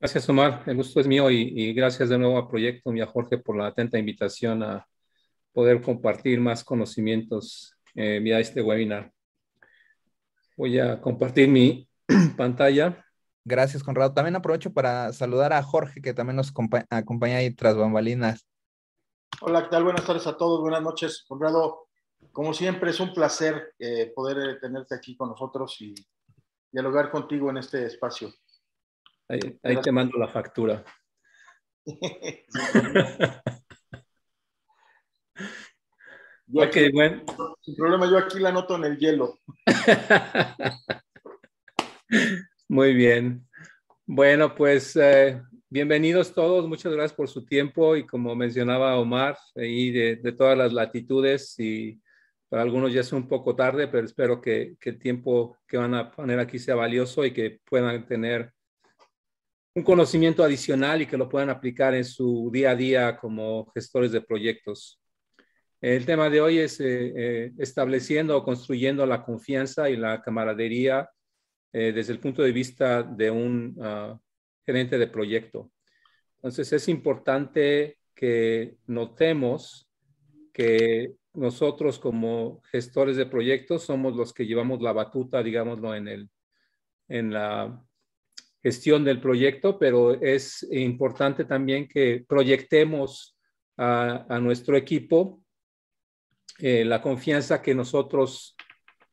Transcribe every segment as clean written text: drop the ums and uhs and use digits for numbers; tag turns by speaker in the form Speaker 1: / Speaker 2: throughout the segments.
Speaker 1: Gracias, Omar. El gusto es mío y gracias de nuevo a Proyecto y a Jorge por la atenta invitación a poder compartir más conocimientos vía este webinar. Voy a compartir mi pantalla.
Speaker 2: Gracias, Conrado. También aprovecho para saludar a Jorge, que también nos acompaña ahí tras bambalinas.
Speaker 3: Hola, ¿qué tal? Buenas tardes a todos, buenas noches. Conrado, como siempre, es un placer poder tenerte aquí con nosotros y dialogar contigo en este espacio.
Speaker 1: Ahí te mando la factura.
Speaker 3: Ok, bueno. Sin problema, yo aquí la anoto en el hielo.
Speaker 1: Muy bien. Bueno, pues bienvenidos todos. Muchas gracias por su tiempo y como mencionaba Omar, ahí de todas las latitudes y para algunos ya es un poco tarde, pero espero que el tiempo que van a poner aquí sea valioso y que puedan tener un conocimiento adicional y que lo puedan aplicar en su día a día como gestores de proyectos. El tema de hoy es estableciendo o construyendo la confianza y la camaradería desde el punto de vista de un gerente de proyecto. Entonces es importante que notemos que nosotros como gestores de proyectos somos los que llevamos la batuta, digámoslo, en la gestión del proyecto, pero es importante también que proyectemos a nuestro equipo la confianza que nosotros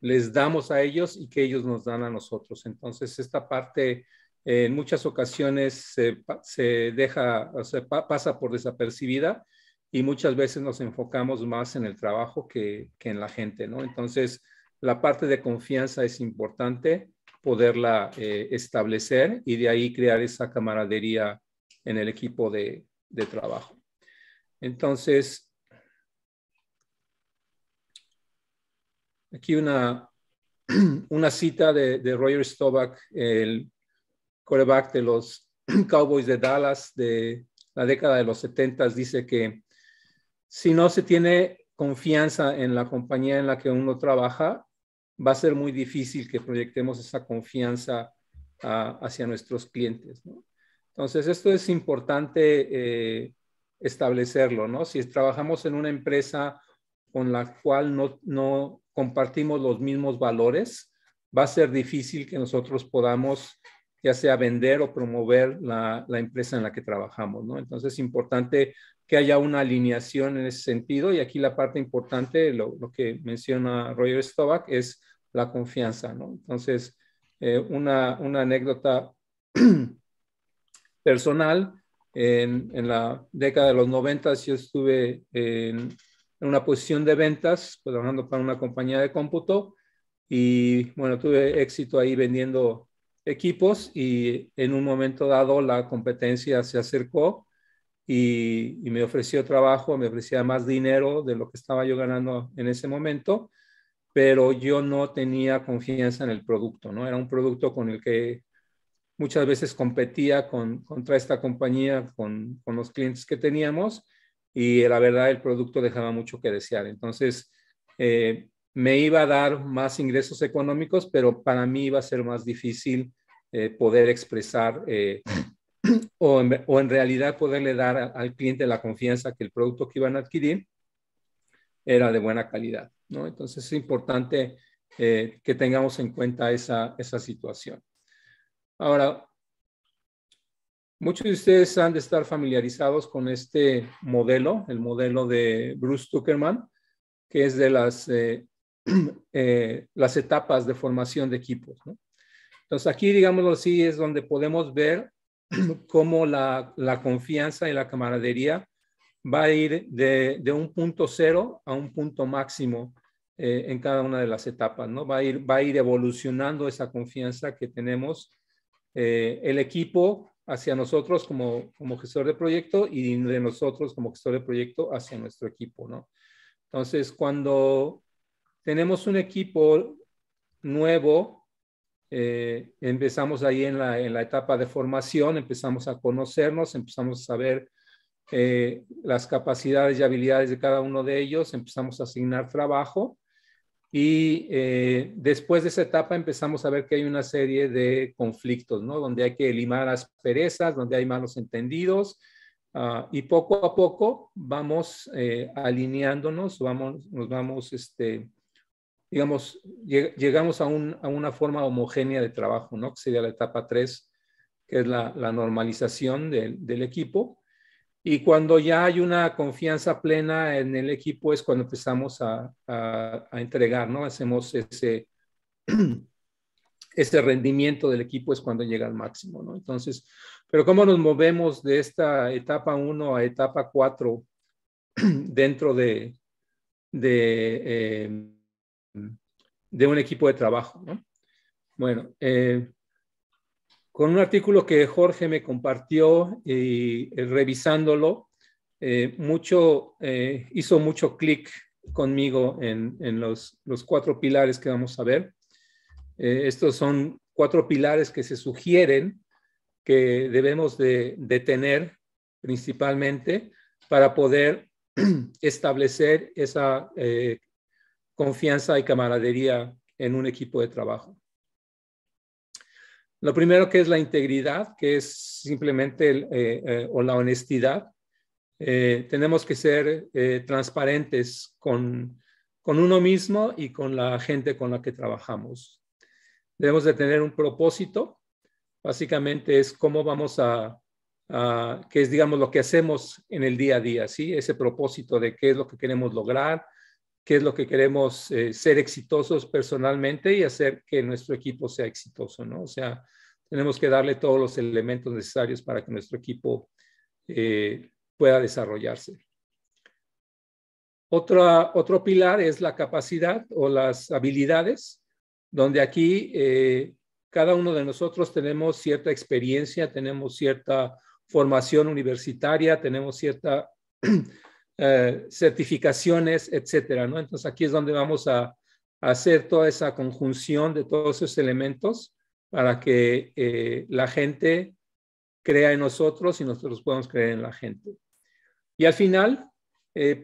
Speaker 1: les damos a ellos y que ellos nos dan a nosotros. Entonces, esta parte en muchas ocasiones se deja, o sea, pasa por desapercibida y muchas veces nos enfocamos más en el trabajo que en la gente, ¿no? Entonces, la parte de confianza es importante poderla establecer y de ahí crear esa camaradería en el equipo de trabajo. Entonces, aquí una cita de Roger Staubach, el quarterback de los Cowboys de Dallas de la década de los 70, dice que si no se tiene confianza en la compañía en la que uno trabaja, va a ser muy difícil que proyectemos esa confianza hacia nuestros clientes, ¿no? Entonces, esto es importante establecerlo, ¿no? Si trabajamos en una empresa con la cual no compartimos los mismos valores, va a ser difícil que nosotros podamos ya sea vender o promover la empresa en la que trabajamos, ¿no? Entonces es importante que haya una alineación en ese sentido y aquí la parte importante, lo que menciona Roger Staubach, es la confianza, ¿no? Entonces, una anécdota personal, en la década de los 90 yo estuve en una posición de ventas, pues, trabajando para una compañía de cómputo y bueno, tuve éxito ahí vendiendo equipos y en un momento dado la competencia se acercó y me ofreció trabajo, me ofrecía más dinero de lo que estaba yo ganando en ese momento, pero yo no tenía confianza en el producto, ¿no? Era un producto con el que muchas veces competía contra esta compañía, con los clientes que teníamos y la verdad el producto dejaba mucho que desear. Entonces, me iba a dar más ingresos económicos, pero para mí iba a ser más difícil poder expresar o en realidad poderle dar al cliente la confianza que el producto que iban a adquirir era de buena calidad, ¿no? Entonces es importante que tengamos en cuenta esa situación. Ahora, muchos de ustedes han de estar familiarizados con este modelo, el modelo de Bruce Zuckerman, que es de las etapas de formación de equipos, ¿no? Entonces aquí, digámoslo así, es donde podemos ver cómo la confianza y la camaradería va a ir de un punto cero a un punto máximo en cada una de las etapas, ¿no? Va a ir evolucionando esa confianza que tenemos el equipo hacia nosotros como gestor de proyecto y de nosotros como gestor de proyecto hacia nuestro equipo, ¿no? Entonces, cuando tenemos un equipo nuevo, empezamos ahí en la etapa de formación, empezamos a conocernos, empezamos a saber las capacidades y habilidades de cada uno de ellos, empezamos a asignar trabajo Y después de esa etapa empezamos a ver que hay una serie de conflictos, ¿no? Donde hay que limar asperezas, donde hay malos entendidos, y poco a poco vamos alineándonos, nos vamos, digamos, llegamos a una forma homogénea de trabajo, ¿no? Que sería la etapa 3, que es la normalización del equipo. Y cuando ya hay una confianza plena en el equipo es cuando empezamos a entregar, ¿no? Hacemos ese rendimiento del equipo es cuando llega al máximo, ¿no? Entonces, pero ¿cómo nos movemos de esta etapa 1 a etapa 4 dentro de un equipo de trabajo, ¿no? Bueno, con un artículo que Jorge me compartió y revisándolo, hizo mucho clic conmigo en los 4 pilares que vamos a ver. Estos son 4 pilares que se sugieren que debemos de tener principalmente para poder establecer esa confianza y camaradería en un equipo de trabajo. Lo primero que es la integridad, que es simplemente o la honestidad. Tenemos que ser transparentes con uno mismo y con la gente con la que trabajamos. Debemos de tener un propósito. Básicamente es cómo vamos que es, digamos, lo que hacemos en el día a día, ¿sí? Ese propósito de qué es lo que queremos lograr, qué es lo que queremos ser exitosos personalmente y hacer que nuestro equipo sea exitoso, ¿no? O sea, tenemos que darle todos los elementos necesarios para que nuestro equipo pueda desarrollarse. Otro pilar es la capacidad o las habilidades, donde aquí cada uno de nosotros tenemos cierta experiencia, tenemos cierta formación universitaria, tenemos cierta certificaciones, etcétera, ¿no? Entonces aquí es donde vamos a hacer toda esa conjunción de todos esos elementos para que la gente crea en nosotros y nosotros podamos creer en la gente. Y al final,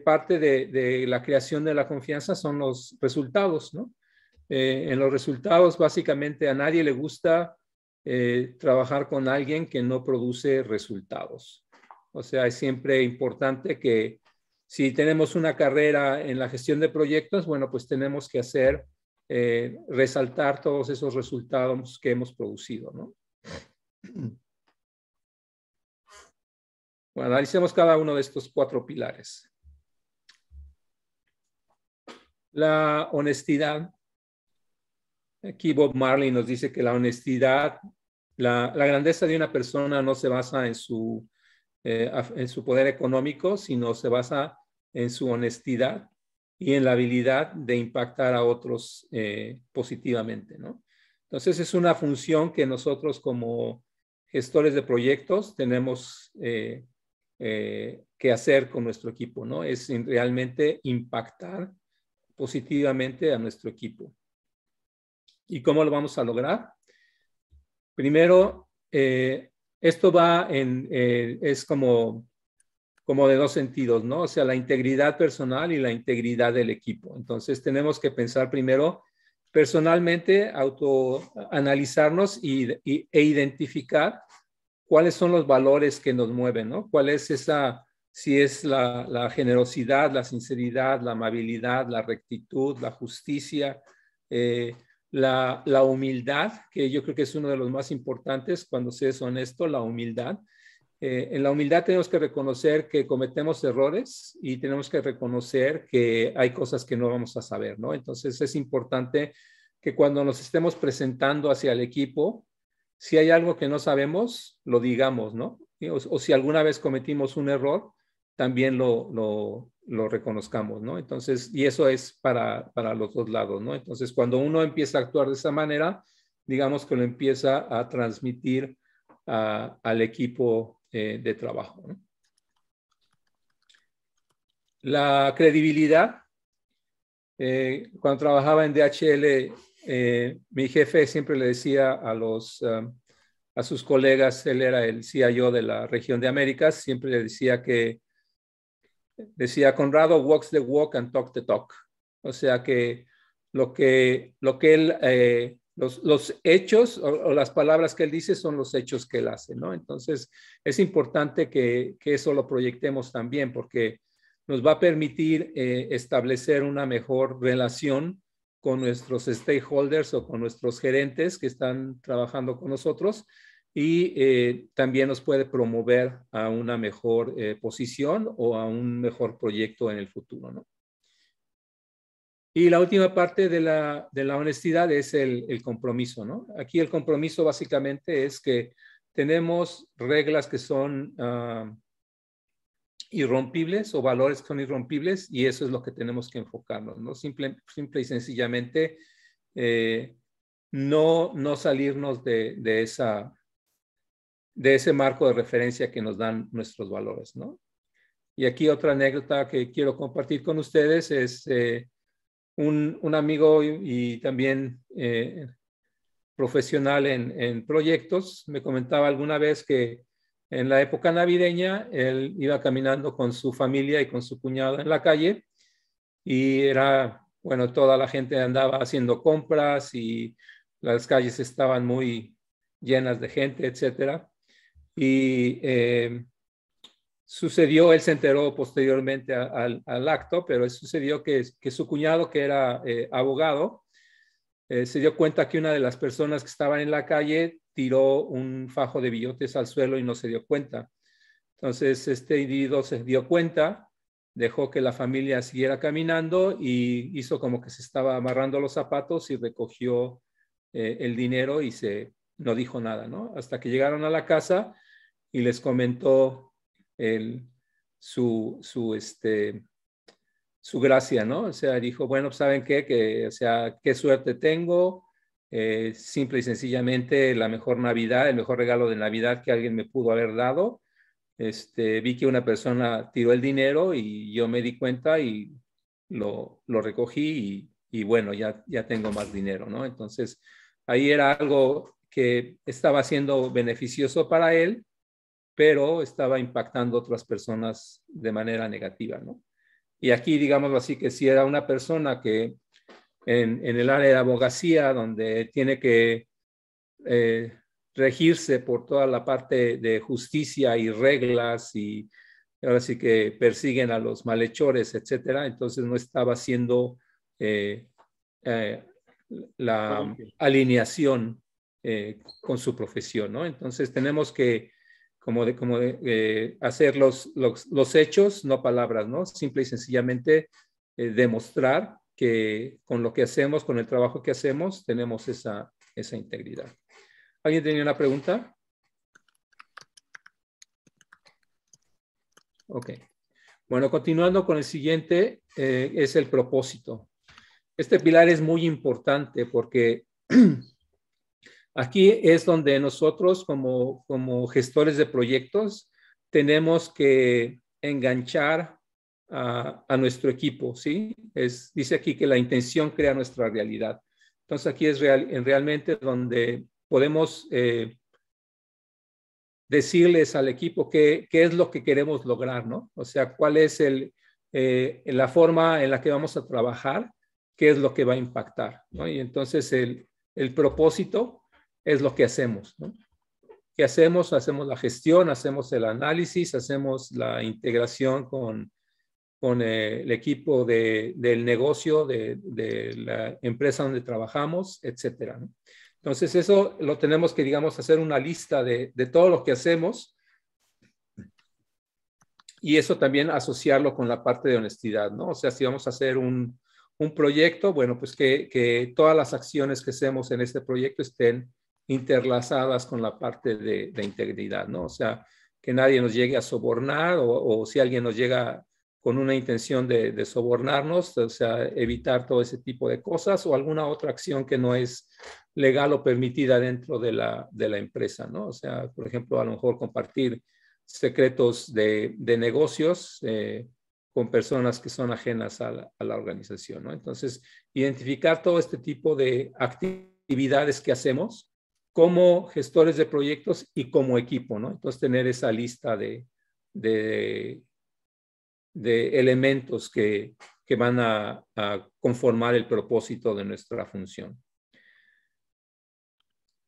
Speaker 1: parte de la creación de la confianza son los resultados, ¿no? En los resultados, básicamente, a nadie le gusta trabajar con alguien que no produce resultados. O sea, es siempre importante que si tenemos una carrera en la gestión de proyectos, bueno, pues tenemos que resaltar todos esos resultados que hemos producido, ¿no? Bueno, analicemos cada uno de estos 4 pilares. La honestidad. Aquí Bob Marley nos dice que la honestidad, la grandeza de una persona no se basa en su poder económico, sino se basa en su honestidad y en la habilidad de impactar a otros positivamente, ¿no? Entonces es una función que nosotros como gestores de proyectos tenemos que hacer con nuestro equipo, ¿no? Es realmente impactar positivamente a nuestro equipo. ¿Y cómo lo vamos a lograr? Primero, esto es como de 2 sentidos, ¿no? O sea, la integridad personal y la integridad del equipo. Entonces, tenemos que pensar primero personalmente, autoanalizarnos e identificar cuáles son los valores que nos mueven, ¿no? ¿Cuál es si es la generosidad, la sinceridad, la amabilidad, la rectitud, la justicia, la humildad, que yo creo que es uno de los más importantes cuando se es honesto, la humildad. En la humildad tenemos que reconocer que cometemos errores y tenemos que reconocer que hay cosas que no vamos a saber, ¿no? Entonces es importante que cuando nos estemos presentando hacia el equipo, si hay algo que no sabemos, lo digamos, ¿no? O si alguna vez cometimos un error, también lo reconozcamos, ¿no? Entonces, y eso es para los 2 lados, ¿no? Entonces, cuando uno empieza a actuar de esa manera, digamos que lo empieza a transmitir al equipo de trabajo, ¿no? La credibilidad. Cuando trabajaba en DHL, mi jefe siempre le decía a sus colegas, él era el CIO de la región de Américas, siempre le decía Conrado walks the walk and talk the talk. O sea que los hechos o las palabras que él dice son los hechos que él hace, ¿no? Entonces, es importante que eso lo proyectemos también, porque nos va a permitir establecer una mejor relación con nuestros stakeholders o con nuestros gerentes que están trabajando con nosotros, y también nos puede promover a una mejor posición o a un mejor proyecto en el futuro, ¿no? Y la última parte de la honestidad es el compromiso, ¿no? Aquí el compromiso básicamente es que tenemos reglas que son irrompibles, o valores que son irrompibles, y eso es lo que tenemos que enfocarnos, ¿no? Simple y sencillamente no salirnos de ese marco de referencia que nos dan nuestros valores, ¿no? Y aquí otra anécdota que quiero compartir con ustedes es un amigo y también profesional en proyectos me comentaba alguna vez que en la época navideña él iba caminando con su familia y con su cuñado en la calle, y era, bueno, toda la gente andaba haciendo compras y las calles estaban muy llenas de gente, etcétera. Y sucedió, él se enteró posteriormente al acto, pero sucedió que su cuñado, que era abogado, se dio cuenta que una de las personas que estaban en la calle tiró un fajo de billetes al suelo y no se dio cuenta. Entonces este individuo se dio cuenta, dejó que la familia siguiera caminando y hizo como que se estaba amarrando los zapatos y recogió el dinero y no dijo nada, ¿no? Hasta que llegaron a la casa y les comentó su gracia, ¿no? O sea, dijo, bueno, ¿saben qué? O sea, qué suerte tengo, simple y sencillamente la mejor Navidad, el mejor regalo de Navidad que alguien me pudo haber dado. Vi que una persona tiró el dinero y yo me di cuenta y lo recogí y bueno, ya tengo más dinero, ¿no? Entonces, ahí era algo que estaba siendo beneficioso para él, pero estaba impactando a otras personas de manera negativa, ¿no? Y aquí, digámoslo así, que si era una persona que en el área de abogacía, donde tiene que regirse por toda la parte de justicia y reglas, y ahora sí que persiguen a los malhechores, etcétera, entonces no estaba haciendo la alineación con su profesión, ¿no? Entonces tenemos que hacer los hechos, no palabras, ¿no? Simple y sencillamente demostrar que con lo que hacemos, con el trabajo que hacemos, tenemos esa integridad. ¿Alguien tenía una pregunta? Ok. Bueno, continuando con el siguiente, es el propósito. Este pilar es muy importante porque aquí es donde nosotros como gestores de proyectos tenemos que enganchar a nuestro equipo, ¿sí? Dice aquí que la intención crea nuestra realidad. Entonces aquí es realmente donde podemos decirles al equipo qué es lo que queremos lograr, ¿no? O sea, cuál es la forma en la que vamos a trabajar, qué es lo que va a impactar, ¿no? Y entonces el propósito es lo que hacemos, ¿no? ¿Qué hacemos? Hacemos la gestión, hacemos el análisis, hacemos la integración con el equipo del negocio, de la empresa donde trabajamos, etcétera, ¿no? Entonces eso lo tenemos que, digamos, hacer una lista de todo lo que hacemos, y eso también asociarlo con la parte de honestidad, ¿no? O sea, si vamos a hacer un proyecto, bueno, pues que todas las acciones que hacemos en este proyecto estén interlazadas con la parte de integridad, ¿no? O sea, que nadie nos llegue a sobornar o si alguien nos llega con una intención de sobornarnos, o sea, evitar todo ese tipo de cosas o alguna otra acción que no es legal o permitida dentro de la empresa, ¿no? O sea, por ejemplo, a lo mejor compartir secretos de negocios con personas que son ajenas a la organización, ¿no? Entonces, identificar todo este tipo de actividades que hacemos como gestores de proyectos y como equipo, ¿no? Entonces, tener esa lista de elementos que que van a conformar el propósito de nuestra función.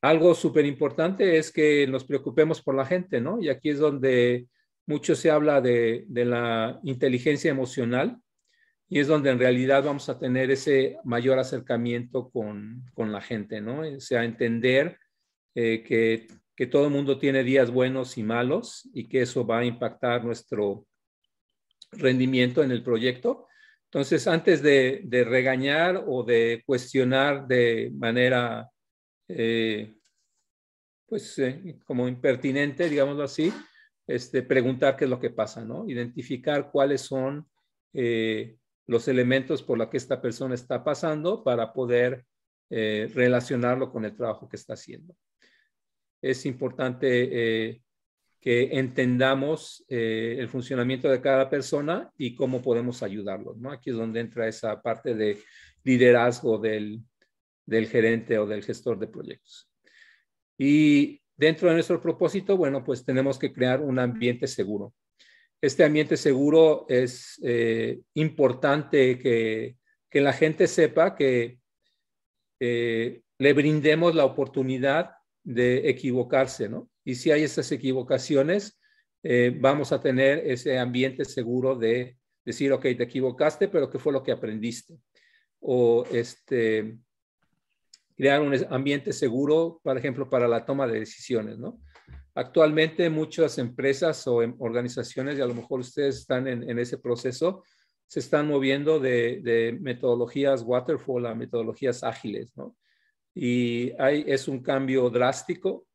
Speaker 1: Algo súper importante es que nos preocupemos por la gente, ¿no? Y aquí es donde mucho se habla de la inteligencia emocional, y es donde en realidad vamos a tener ese mayor acercamiento con la gente, ¿no? O sea, entender que todo el mundo tiene días buenos y malos y que eso va a impactar nuestro rendimiento en el proyecto. Entonces, antes de regañar o de cuestionar de manera, como impertinente, digámoslo así, preguntar qué es lo que pasa, ¿no? Identificar cuáles son los elementos por los que esta persona está pasando para poder relacionarlo con el trabajo que está haciendo. Es importante que entendamos el funcionamiento de cada persona y cómo podemos ayudarlos, ¿no? Aquí es donde entra esa parte de liderazgo del gerente o del gestor de proyectos. Y dentro de nuestro propósito, bueno, pues tenemos que crear un ambiente seguro. Este ambiente seguro es importante que la gente sepa que le brindemos la oportunidad de equivocarse, ¿no? Y si hay esas equivocaciones, vamos a tener ese ambiente seguro de decir, ok, te equivocaste, pero ¿qué fue lo que aprendiste? O crear un ambiente seguro, por ejemplo, para la toma de decisiones, ¿no? Actualmente muchas empresas o organizaciones, y a lo mejor ustedes están en ese proceso, se están moviendo de metodologías waterfall a metodologías ágiles, ¿no? Y es un cambio drástico,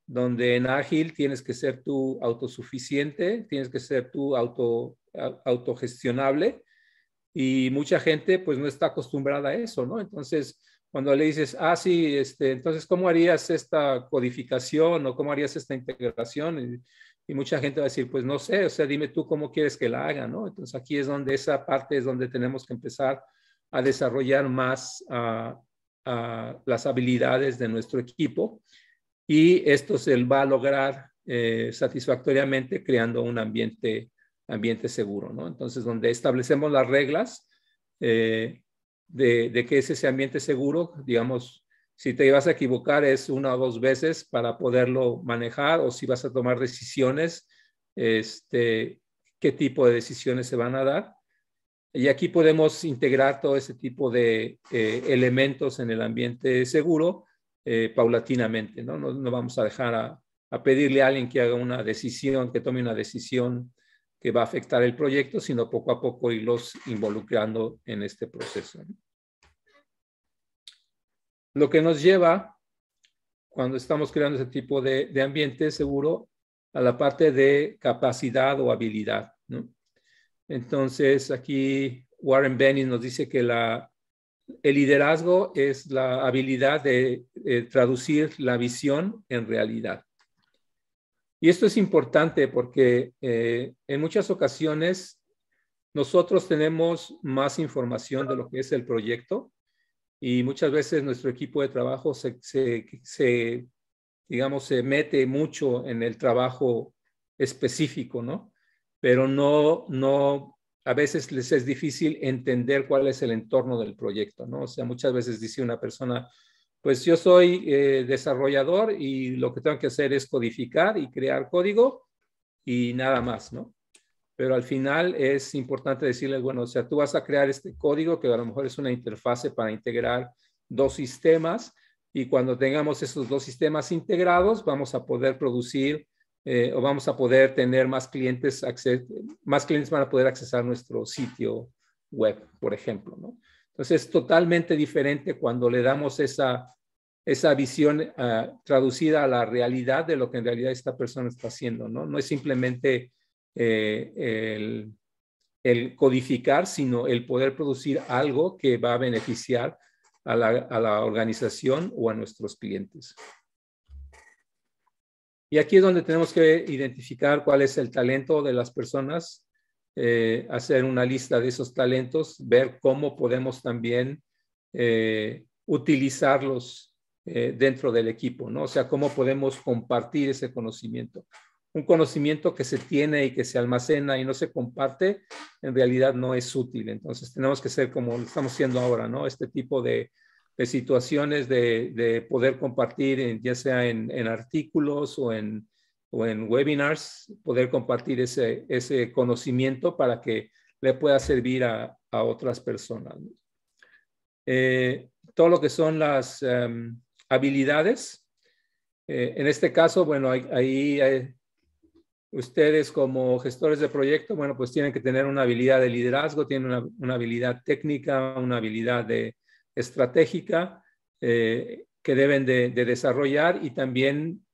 Speaker 1: donde en ágil tienes que ser tú autosuficiente, tienes que ser tú autogestionable, y mucha gente pues no está acostumbrada a eso, ¿no? Entonces, cuando le dices, sí, entonces, ¿cómo harías esta codificación o cómo harías esta integración? Y mucha gente va a decir, pues no sé, o sea, dime tú cómo quieres que la haga, ¿no? Entonces, aquí es donde esa parte es donde tenemos que empezar a desarrollar más las habilidades de nuestro equipo, y esto se va a lograr satisfactoriamente creando un ambiente seguro, ¿no? Entonces, donde establecemos las reglas de qué es ese ambiente seguro, digamos, si te vas a equivocar es 1 o 2 veces para poderlo manejar, o si vas a tomar decisiones, qué tipo de decisiones se van a dar. Y aquí podemos integrar todo ese tipo de elementos en el ambiente seguro paulatinamente, ¿no? No vamos a dejar a pedirle a alguien que haga una decisión, que tome una decisión que va a afectar el proyecto, sino poco a poco irlos involucrando en este proceso, ¿no? Lo que nos lleva, cuando estamos creando ese tipo de ambiente seguro, a la parte de capacidad o habilidad, ¿no? Entonces, aquí Warren Bennis nos dice que el liderazgo es la habilidad de traducir la visión en realidad. Y esto es importante porque en muchas ocasiones nosotros tenemos más información de lo que es el proyecto, y muchas veces nuestro equipo de trabajo digamos, se mete mucho en el trabajo específico, ¿no? Pero a veces les es difícil entender cuál es el entorno del proyecto, ¿no? O sea, muchas veces dice una persona, pues yo soy desarrollador y lo que tengo que hacer es codificar y crear código y nada más, ¿no? Pero al final es importante decirles, bueno, o sea, tú vas a crear este código que a lo mejor es una interfase para integrar 2 sistemas, y cuando tengamos esos 2 sistemas integrados, vamos a poder producir o vamos a poder tener más clientes van a poder accesar nuestro sitio web, por ejemplo, ¿no? Entonces, es totalmente diferente cuando le damos esa visión traducida a la realidad de lo que en realidad esta persona está haciendo, ¿no? No es simplemente el codificar, sino el poder producir algo que va a beneficiar a la organización o a nuestros clientes. Y aquí es donde tenemos que identificar cuál es el talento de las personas, hacer una lista de esos talentos, ver cómo podemos también utilizarlos dentro del equipo, ¿no? O sea, cómo podemos compartir ese conocimiento. un conocimiento que se tiene y que se almacena y no se comparte, en realidad no es útil. Entonces tenemos que ser como lo estamos haciendo ahora, ¿no? Este tipo de situaciones de poder compartir, ya sea en artículos o en webinars, poder compartir ese conocimiento para que le pueda servir a otras personas. Todo lo que son las habilidades. En este caso, bueno, ahí ustedes como gestores de proyecto, bueno, pues tienen que tener una habilidad de liderazgo, tienen una habilidad técnica, una habilidad estratégica que deben de desarrollar, y también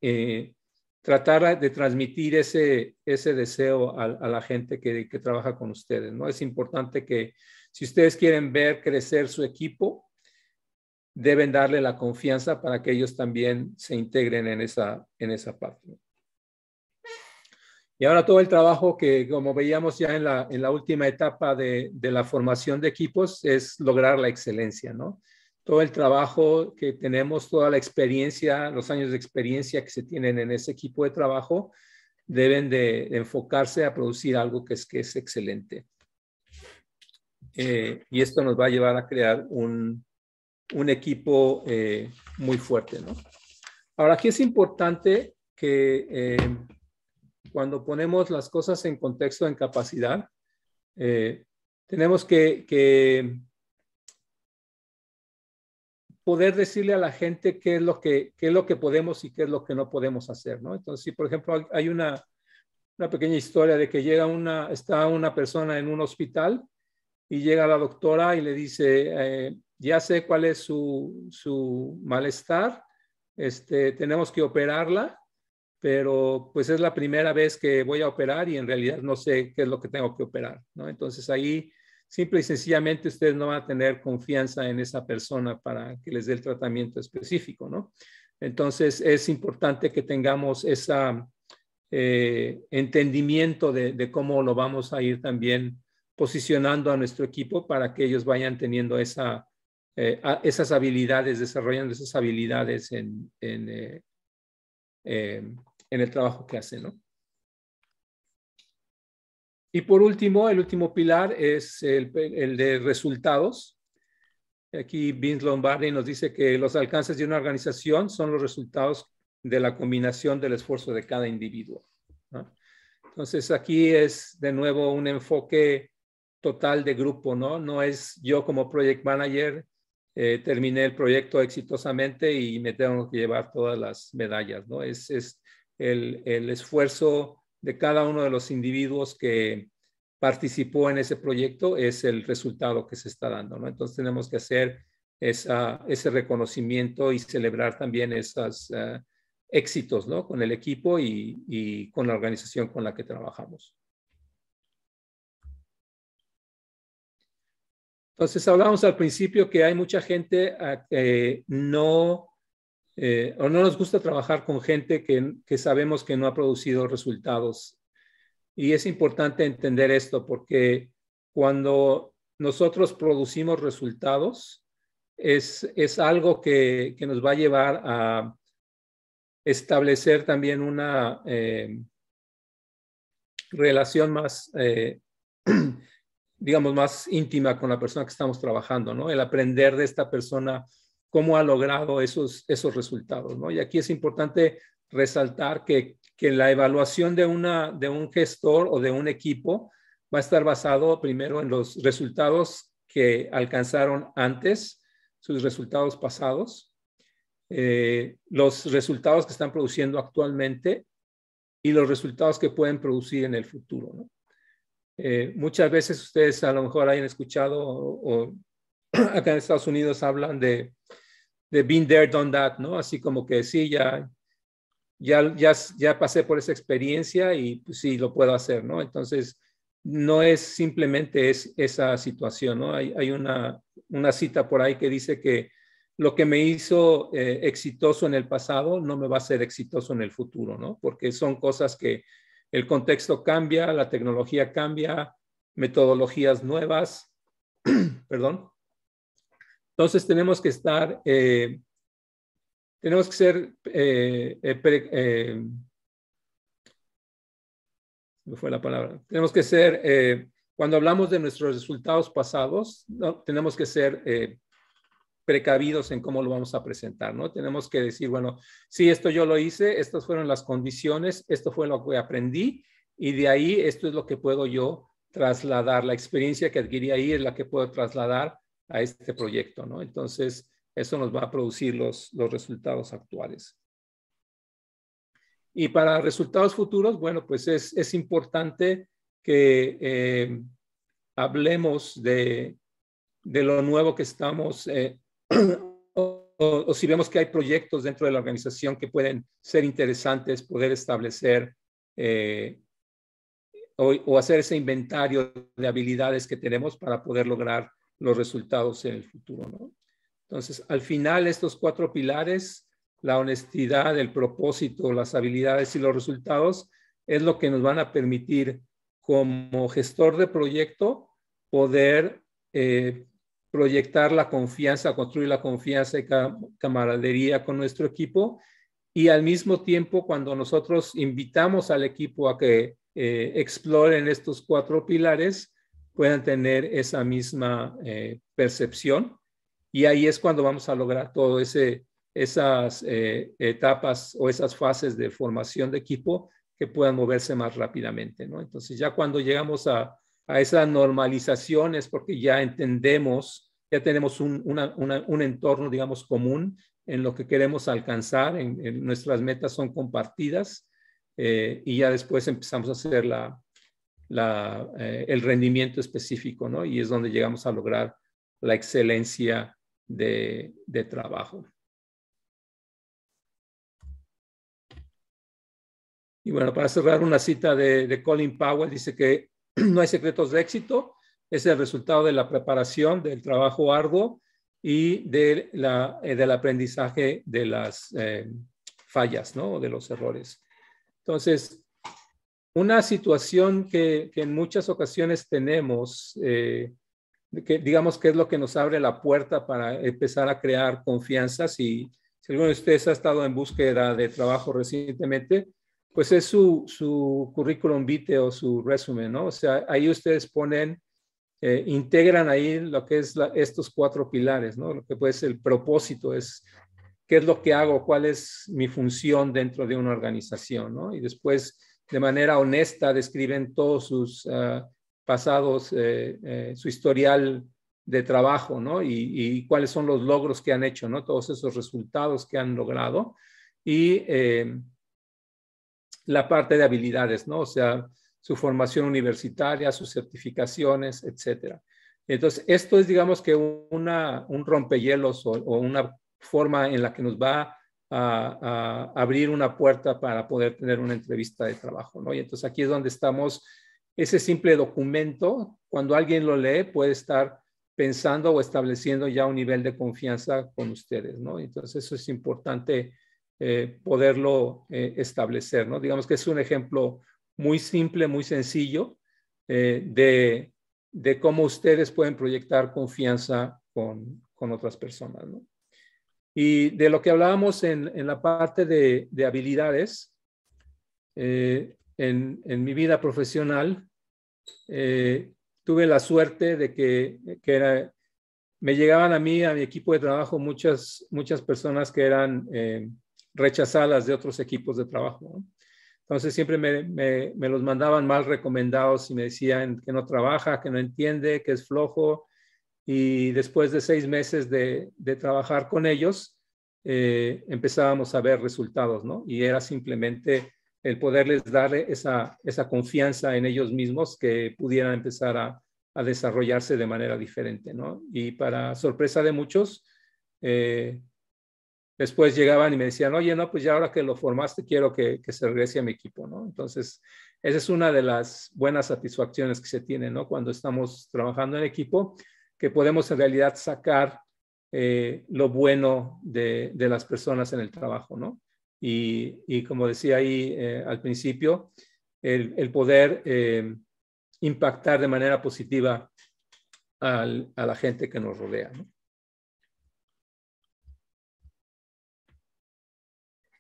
Speaker 1: tratar de transmitir ese deseo a la gente que trabaja con ustedes, ¿no? Es importante que si ustedes quieren ver crecer su equipo, deben darle la confianza para que ellos también se integren en esa parte. Y ahora todo el trabajo que, como veíamos ya en la última etapa de la formación de equipos, es lograr la excelencia, ¿no? Todo el trabajo que tenemos, toda la experiencia, los años de experiencia que se tienen en ese equipo de trabajo, deben de enfocarse a producir algo que es excelente. Y esto nos va a llevar a crear un equipo muy fuerte, ¿no? Ahora, aquí es importante que cuando ponemos las cosas en contexto, en capacidad, tenemos que poder decirle a la gente qué es lo que podemos y qué es lo que no podemos hacer, ¿no? Entonces, si por ejemplo hay una pequeña historia de que está una persona en un hospital y llega la doctora y le dice, ya sé cuál es su malestar, tenemos que operarla, pero pues es la primera vez que voy a operar y en realidad no sé qué es lo que tengo que operar, ¿no? Entonces ahí simple y sencillamente ustedes no van a tener confianza en esa persona para que les dé el tratamiento específico, ¿no? Entonces es importante que tengamos ese entendimiento de cómo lo vamos a ir también posicionando a nuestro equipo para que ellos vayan teniendo esas habilidades, desarrollando esas habilidades en el trabajo que hacen, ¿no? Y por último, el último pilar es el de resultados. Aquí Vince Lombardi nos dice que los alcances de una organización son los resultados de la combinación del esfuerzo de cada individuo, ¿no? Entonces aquí es de nuevo un enfoque total de grupo, ¿no? No es yo como project manager terminé el proyecto exitosamente y me tengo que llevar todas las medallas, ¿no? Es el esfuerzo de cada uno de los individuos que participó en ese proyecto, es el resultado que se está dando, ¿no? Entonces tenemos que hacer ese reconocimiento y celebrar también esos éxitos, ¿no? Con el equipo y con la organización con la que trabajamos. Entonces hablábamos al principio que hay mucha gente que no nos gusta trabajar con gente que sabemos que no ha producido resultados. Y es importante entender esto porque cuando nosotros producimos resultados, es algo que nos va a llevar a establecer también una relación más, digamos, más íntima con la persona que estamos trabajando, ¿no? El aprender de esta persona cómo ha logrado esos resultados, ¿no? Y aquí es importante resaltar que la evaluación de un gestor o de un equipo va a estar basado primero en los resultados que alcanzaron antes, sus resultados pasados, los resultados que están produciendo actualmente y los resultados que pueden producir en el futuro, ¿no? Muchas veces ustedes a lo mejor hayan escuchado o acá en Estados Unidos hablan de been there, done that, ¿no? Así como que sí, ya pasé por esa experiencia y pues, sí, lo puedo hacer, ¿no? Entonces, no es simplemente esa situación, ¿no? Hay una cita por ahí que dice que lo que me hizo exitoso en el pasado no me va a ser exitoso en el futuro, ¿no? Porque son cosas que el contexto cambia, la tecnología cambia, metodologías nuevas, perdón. Entonces tenemos que estar, tenemos que ser me fue la palabra. Tenemos que ser, cuando hablamos de nuestros resultados pasados, ¿no? Tenemos que ser precavidos en cómo lo vamos a presentar, ¿no? Tenemos que decir, bueno, sí, esto yo lo hice, estas fueron las condiciones, esto fue lo que aprendí, y de ahí esto es lo que puedo yo trasladar. La experiencia que adquirí ahí es la que puedo trasladar a este proyecto, ¿no? Entonces, eso nos va a producir los resultados actuales. Y para resultados futuros, bueno, pues es importante que hablemos de lo nuevo que estamos, o si vemos que hay proyectos dentro de la organización que pueden ser interesantes, poder establecer o hacer ese inventario de habilidades que tenemos para poder lograr los resultados en el futuro, ¿no? Entonces, al final, estos 4 pilares, la honestidad, el propósito, las habilidades y los resultados, es lo que nos van a permitir como gestor de proyecto poder proyectar la confianza, construir la confianza y camaradería con nuestro equipo, y al mismo tiempo, cuando nosotros invitamos al equipo a que exploren estos 4 pilares, puedan tener esa misma percepción, y ahí es cuando vamos a lograr todo esas etapas o esas fases de formación de equipo que puedan moverse más rápidamente, ¿no? Entonces, ya cuando llegamos a esa normalización es porque ya entendemos, ya tenemos un entorno, digamos, común en lo que queremos alcanzar, en nuestras metas son compartidas, y ya después empezamos a hacer el rendimiento específico, ¿no? Y es donde llegamos a lograr la excelencia de trabajo. Y bueno, para cerrar, una cita de Colin Powell dice que no hay secretos de éxito, es el resultado de la preparación, del trabajo arduo y del aprendizaje de las fallas, ¿no? De los errores. Entonces, una situación que en muchas ocasiones tenemos, que digamos que es lo que nos abre la puerta para empezar a crear confianza. Si alguno de ustedes ha estado en búsqueda de trabajo recientemente, pues es su currículum vitae o su resumen, ¿no? O sea, ahí ustedes ponen, integran ahí lo que es estos 4 pilares, ¿no? Lo que puede ser el propósito, es qué es lo que hago, cuál es mi función dentro de una organización, ¿no? Y después, de manera honesta, describen todos sus pasados, su historial de trabajo, ¿no? Y cuáles son los logros que han hecho, ¿no? Todos esos resultados que han logrado. Y la parte de habilidades, ¿no? O sea, su formación universitaria, sus certificaciones, etcétera. Entonces, esto es, digamos, que un rompehielos o una forma en la que nos va a abrir una puerta para poder tener una entrevista de trabajo, ¿no? Y entonces aquí es donde estamos, ese simple documento, cuando alguien lo lee, puede estar pensando o estableciendo ya un nivel de confianza con ustedes, ¿no? Entonces, eso es importante poderlo establecer, ¿no? Digamos que es un ejemplo muy simple, muy sencillo de cómo ustedes pueden proyectar confianza con otras personas, ¿no? Y de lo que hablábamos en la parte de habilidades, en mi vida profesional, tuve la suerte de que me llegaban a mí, a mi equipo de trabajo, muchas personas que eran rechazadas de otros equipos de trabajo, ¿no? Entonces siempre me los mandaban mal recomendados y me decían que no trabaja, que no entiende, que es flojo. Y después de 6 meses de trabajar con ellos, empezábamos a ver resultados, ¿no? Y era simplemente el poderles dar esa confianza en ellos mismos que pudieran empezar a desarrollarse de manera diferente, ¿no? Y para sorpresa de muchos, después llegaban y me decían, oye, no, pues ya ahora que lo formaste, quiero que se regrese a mi equipo, ¿no? Entonces, esa es una de las buenas satisfacciones que se tiene, ¿no? Cuando estamos trabajando en equipo, que podemos en realidad sacar lo bueno de las personas en el trabajo, ¿no? Y como decía ahí al principio, el poder impactar de manera positiva a la gente que nos rodea, ¿no?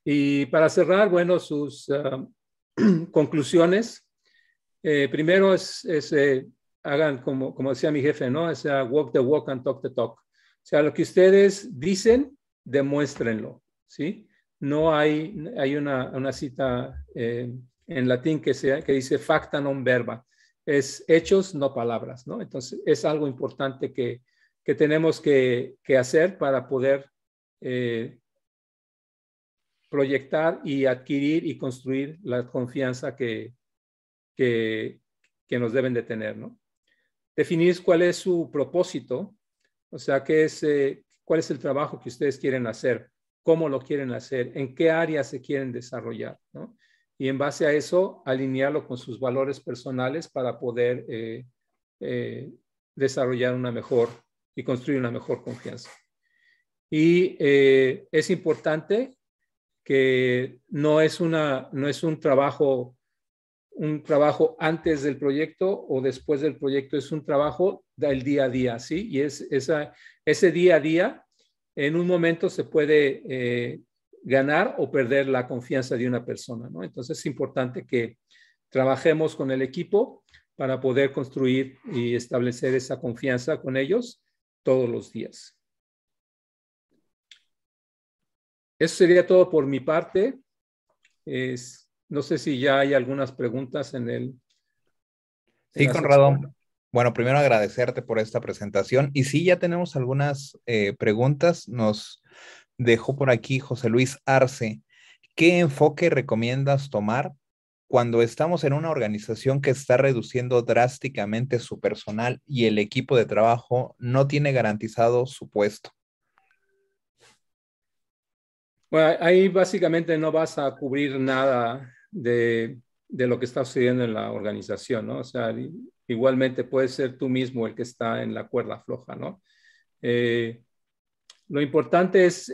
Speaker 1: Y para cerrar, bueno, sus conclusiones. Primero hagan como decía mi jefe, ¿no? O sea, walk the walk and talk the talk. O sea, lo que ustedes dicen, demuéstrenlo, ¿sí? No hay una cita en latín que dice facta non verba. Es hechos, no palabras, ¿no? Entonces, es algo importante que tenemos que hacer para poder proyectar y adquirir y construir la confianza que nos deben de tener, ¿no? Definir cuál es su propósito, o sea, cuál es el trabajo que ustedes quieren hacer, cómo lo quieren hacer, en qué áreas se quieren desarrollar, ¿no? Y en base a eso, alinearlo con sus valores personales para poder desarrollar una mejor y construir una mejor confianza. Y es importante que no es un trabajo antes del proyecto o después del proyecto, es un trabajo del día a día, ¿sí? Y ese día a día, en un momento se puede ganar o perder la confianza de una persona, ¿no? Entonces es importante que trabajemos con el equipo para poder construir y establecer esa confianza con ellos todos los días. Eso sería todo por mi parte. No sé si ya hay algunas preguntas
Speaker 2: Sí, Conrado. Bueno, primero agradecerte por esta presentación. Y sí, ya tenemos algunas preguntas. Nos dejó por aquí José Luis Arce. ¿Qué enfoque recomiendas tomar cuando estamos en una organización que está reduciendo drásticamente su personal y el equipo de trabajo no tiene garantizado su puesto?
Speaker 1: Bueno, ahí básicamente no vas a cubrir nada de lo que está sucediendo en la organización, ¿no? O sea, igualmente puedes ser tú mismo el que está en la cuerda floja, ¿no? Lo importante es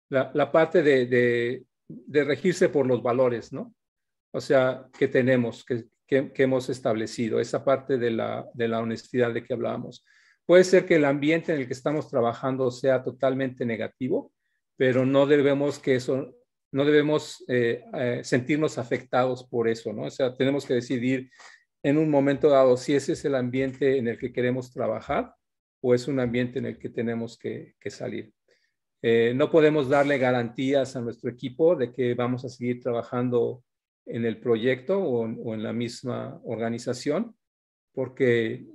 Speaker 1: la parte de regirse por los valores, ¿no? O sea, que tenemos, que hemos establecido, esa parte de la honestidad de que hablábamos. Puede ser que el ambiente en el que estamos trabajando sea totalmente negativo, pero no debemos sentirnos afectados por eso, ¿no? O sea, tenemos que decidir en un momento dado si ese es el ambiente en el que queremos trabajar o es un ambiente en el que tenemos que salir. No podemos darle garantías a nuestro equipo de que vamos a seguir trabajando en el proyecto o en la misma organización, porque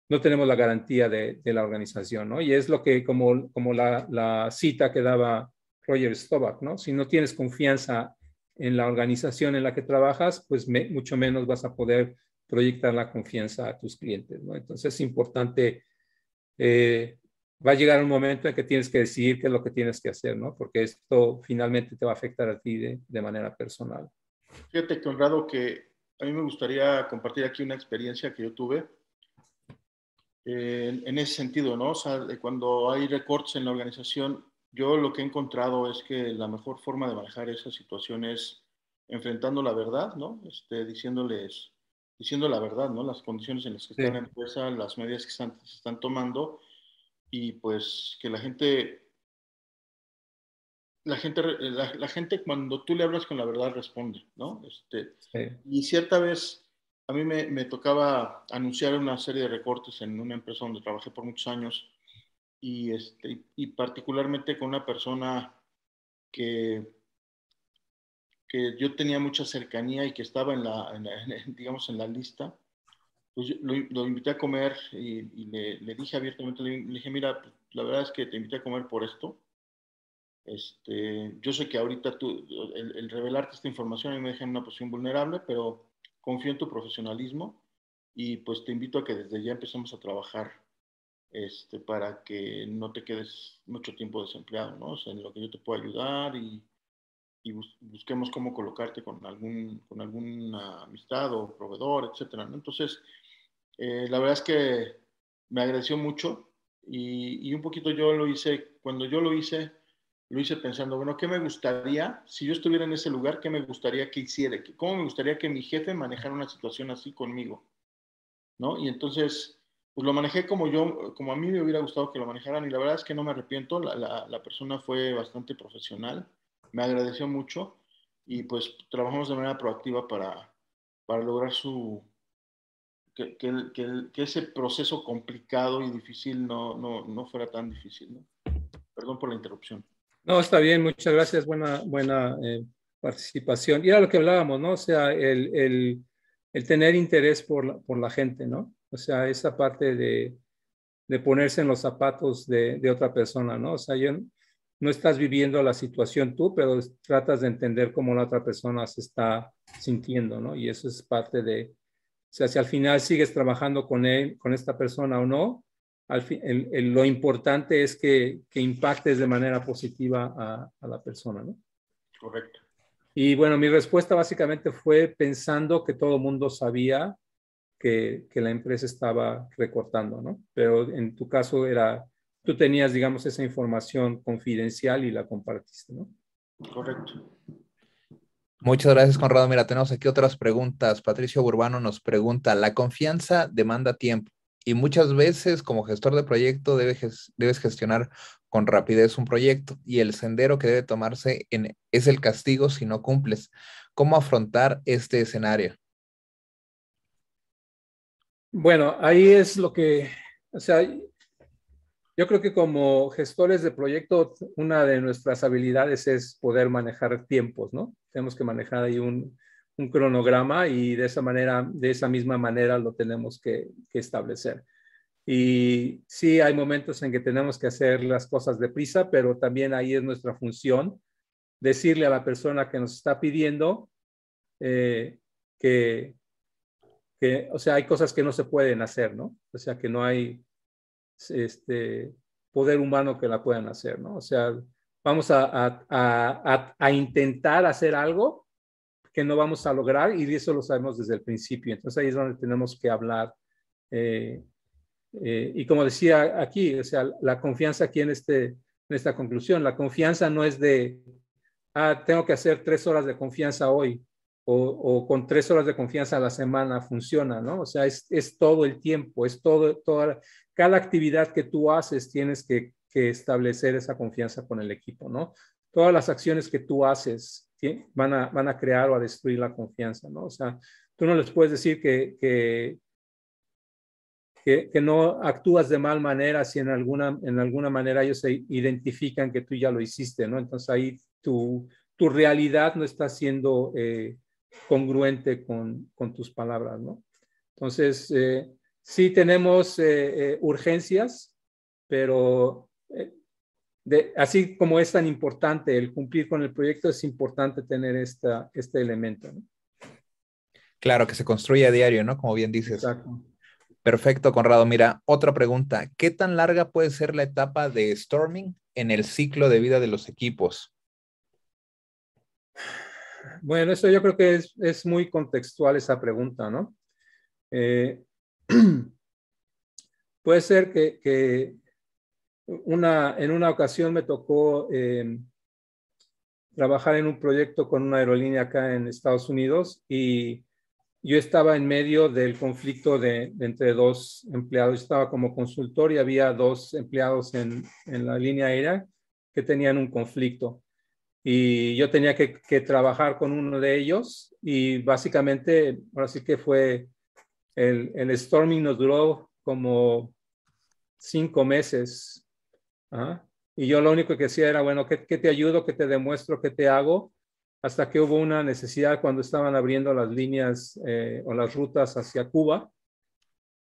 Speaker 1: no tenemos la garantía de la organización, ¿no? Y es lo que, como la cita que daba Roger Staubach, ¿no? Si no tienes confianza en la organización en la que trabajas, pues mucho menos vas a poder proyectar la confianza a tus clientes, ¿no? Entonces es importante, va a llegar un momento en que tienes que decidir qué es lo que tienes que hacer, ¿no? Porque esto finalmente te va a afectar a ti de manera personal.
Speaker 3: Fíjate, Conrado, que a mí me gustaría compartir aquí una experiencia que yo tuve en ese sentido, ¿no? O sea, cuando hay recortes en la organización, yo lo que he encontrado es que la mejor forma de manejar esa situación es enfrentando la verdad, ¿no? Diciendo la verdad, ¿no? Las condiciones en las que está la empresa, las medidas que se están tomando, y pues que la gente cuando tú le hablas con la verdad responde, ¿no? Y cierta vez a mí me tocaba anunciar una serie de recortes en una empresa donde trabajé por muchos años, y particularmente con una persona que yo tenía mucha cercanía y que estaba digamos, en la lista. Pues lo invité a comer y le dije abiertamente, le dije, mira, la verdad es que te invité a comer por esto. Yo sé que ahorita el revelarte esta información me deja en una posición vulnerable, pero confío en tu profesionalismo y pues te invito a que desde ya empecemos a trabajar para que no te quedes mucho tiempo desempleado, ¿no? O sea, en lo que yo te puedo ayudar y busquemos cómo colocarte con alguna amistad o proveedor, etcétera, ¿no? Entonces, la verdad es que me agradeció mucho y un poquito cuando yo lo hice pensando, bueno, ¿qué me gustaría, si yo estuviera en ese lugar, qué me gustaría que hiciera? ¿Cómo me gustaría que mi jefe manejara una situación así conmigo? ¿No? Y entonces, pues lo manejé como a mí me hubiera gustado que lo manejaran, y la verdad es que no me arrepiento. La persona fue bastante profesional, me agradeció mucho, y pues trabajamos de manera proactiva para lograr que ese proceso complicado y difícil no fuera tan difícil, ¿no? Perdón por la interrupción.
Speaker 1: No, está bien, muchas gracias, buena participación. Y era lo que hablábamos, ¿no? O sea, el tener interés por la gente, ¿no? O sea, esa parte de ponerse en los zapatos de otra persona, ¿no? O sea, no estás viviendo la situación tú, pero tratas de entender cómo la otra persona se está sintiendo, ¿no? Y eso es parte de, o sea, si al final sigues trabajando con esta persona o no, lo importante es que impactes de manera positiva a la persona, ¿no?
Speaker 3: Correcto.
Speaker 1: Y bueno, mi respuesta básicamente fue pensando que todo el mundo sabía que la empresa estaba recortando, ¿no? Pero en tu caso tú tenías, digamos, esa información confidencial y la compartiste, ¿no?
Speaker 3: Correcto.
Speaker 2: Muchas gracias, Conrado. Mira, tenemos aquí otras preguntas. Patricio Burbano nos pregunta, la confianza demanda tiempo y muchas veces como gestor de proyecto debes gestionar con rapidez un proyecto y el sendero que debe tomarse es el castigo si no cumples. ¿Cómo afrontar este escenario?
Speaker 1: Bueno, ahí es lo que, o sea, yo creo que como gestores de proyecto, una de nuestras habilidades es poder manejar tiempos, ¿no? Tenemos que manejar ahí un cronograma y de esa misma manera lo tenemos que establecer. Y sí, hay momentos en que tenemos que hacer las cosas deprisa, pero también ahí es nuestra función decirle a la persona que nos está pidiendo que, o sea, hay cosas que no se pueden hacer, ¿no? O sea, que no hay poder humano que la puedan hacer, ¿no? O sea, vamos a intentar hacer algo que no vamos a lograr y eso lo sabemos desde el principio. Entonces ahí es donde tenemos que hablar. Y como decía aquí, o sea, la confianza aquí en esta conclusión, la confianza no es de, tengo que hacer 3 horas de confianza hoy o con 3 horas de confianza a la semana funciona, ¿no? O sea, es todo el tiempo, cada actividad que tú haces tienes que establecer esa confianza con el equipo, ¿no? Todas las acciones que tú haces van a crear o a destruir la confianza, ¿no? O sea, tú no les puedes decir que no actúas de mal manera si en alguna manera ellos se identifican que tú ya lo hiciste, ¿no? Entonces ahí tu realidad no está siendo congruente con tus palabras, ¿no? Entonces, sí tenemos urgencias, pero así como es tan importante el cumplir con el proyecto, es importante tener este elemento, ¿no?
Speaker 2: Claro, que se construye a diario, ¿no? Como bien dices.
Speaker 1: Exacto.
Speaker 2: Perfecto, Conrado. Mira, otra pregunta. ¿Qué tan larga puede ser la etapa de storming en el ciclo de vida de los equipos?
Speaker 1: Bueno, eso yo creo que es muy contextual esa pregunta, ¿no? Puede ser que en una ocasión me tocó trabajar en un proyecto con una aerolínea acá en Estados Unidos y yo estaba en medio del conflicto de entre 2 empleados. Yo estaba como consultor y había 2 empleados en la línea aérea que tenían un conflicto. Y yo tenía que trabajar con uno de ellos y básicamente, ahora sí que fue, el storming nos duró como 5 meses. ¿Ah? Y yo lo único que hacía era, bueno, ¿qué te ayudo? ¿Qué te demuestro? ¿Qué te hago? Hasta que hubo una necesidad cuando estaban abriendo las líneas o las rutas hacia Cuba,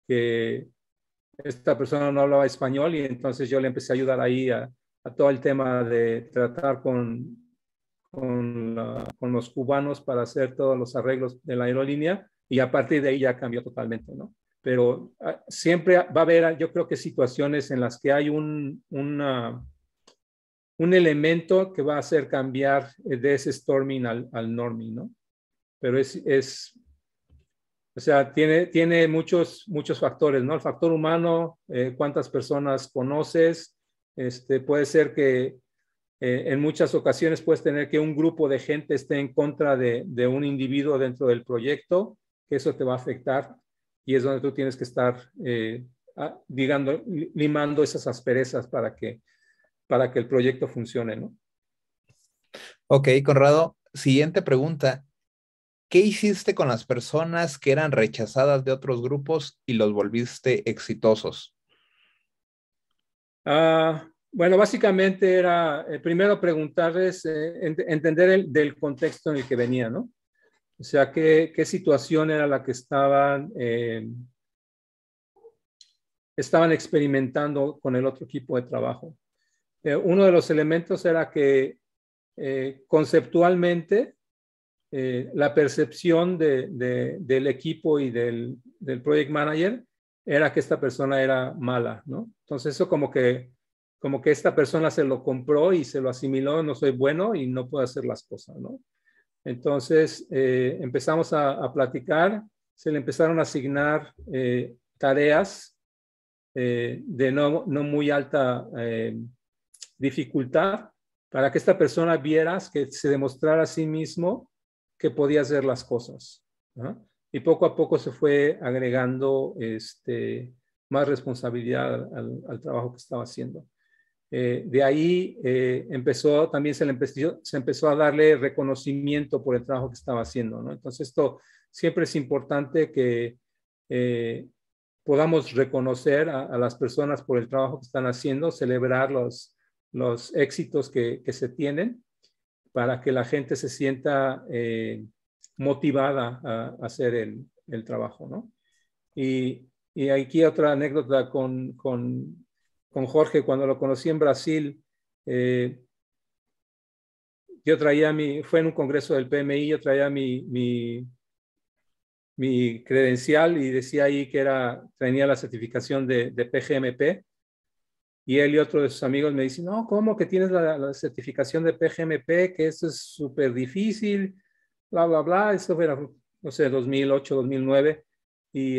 Speaker 1: que esta persona no hablaba español y entonces yo le empecé a ayudar ahí a todo el tema de tratar con los cubanos para hacer todos los arreglos de la aerolínea y a partir de ahí ya cambió totalmente, ¿no? Pero siempre va a haber, yo creo que situaciones en las que hay un elemento que va a hacer cambiar de ese storming al norming, ¿no? Pero o sea, tiene muchos factores, ¿no? El factor humano, cuántas personas conoces, puede ser que en muchas ocasiones puedes tener que un grupo de gente esté en contra de un individuo dentro del proyecto, que eso te va a afectar y es donde tú tienes que estar, limando esas asperezas para que el proyecto funcione, ¿no?
Speaker 2: Ok, Conrado. Siguiente pregunta. ¿Qué hiciste con las personas que eran rechazadas de otros grupos y los volviste exitosos?
Speaker 1: Bueno, básicamente era primero preguntarles, entender del contexto en el que venía, ¿no? O sea, qué situación era la que estaban experimentando con el otro equipo de trabajo. Uno de los elementos era que conceptualmente la percepción del equipo y del project manager era que esta persona era mala, ¿no? Entonces eso como que esta persona se lo compró y se lo asimiló, no soy bueno y no puedo hacer las cosas, ¿no? Entonces empezamos a platicar, se le empezaron a asignar tareas de no muy alta dificultad para que esta persona viera, que se demostrara a sí mismo que podía hacer las cosas, ¿no? Y poco a poco se fue agregando más responsabilidad al trabajo que estaba haciendo. De ahí también se empezó a darle reconocimiento por el trabajo que estaba haciendo, ¿no? Entonces esto siempre es importante que podamos reconocer a las personas por el trabajo que están haciendo, celebrar los éxitos que se tienen para que la gente se sienta motivada a hacer el trabajo, ¿no? Y aquí otra anécdota con Jorge, cuando lo conocí en Brasil, yo traía fue en un congreso del PMI, yo traía mi credencial y decía ahí que tenía la certificación de PGMP. Y él y otro de sus amigos me dicen, no, ¿cómo que tienes la certificación de PGMP? Que eso es súper difícil, bla, bla, bla. Eso era, no sé, 2008, 2009. Y